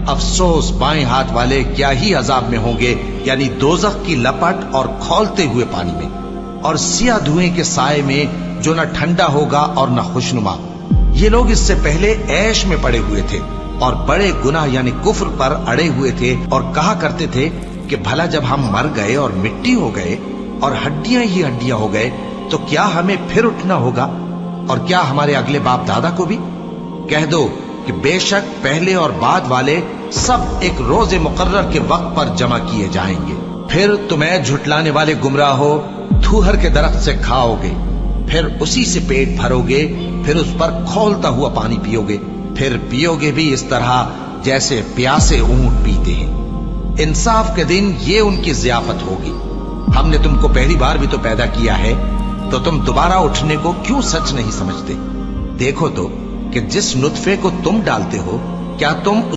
अफसोस बाएं हाथ वाले क्या ही अजाब में होंगे, यानी दोजख की लपट और खौलते हुए पानी में, और सिया धुएं के साए में जो न ठंडा होगा और न खुशनुमा। ये लोग इससे पहले ऐश में पड़े हुए थे और बड़े गुनाह यानी कुफ्र पर अड़े हुए थे, और कहा करते थे कि भला जब हम मर गए और मिट्टी हो गए और हड्डियां ही हड्डियां हो गए तो क्या हमें फिर उठना होगा, और क्या हमारे अगले बाप दादा को भी? कह दो कि बेशक पहले और बाद वाले सब एक रोजे मुकर्रर के वक्त पर जमा किए जाएंगे। फिर तुम्हें झुटलाने वाले गुमराह हो थूहर के दरख्त से खाओगे, फिर उसी से पेट भरोगे, फिर उस पर खौलता हुआ पानी पियोगे, फिर पियोगे भी इस तरह जैसे प्यासे ऊंट पीते हैं। इंसाफ के दिन ये उनकी ज़ियाफत होगी। हमने तुमको पहली बार भी तो पैदा किया है, तो तुम दोबारा उठने को क्यों सच नहीं समझते? देखो तो कि जिस नुत्फे को तुम डालते हो, क्या तुम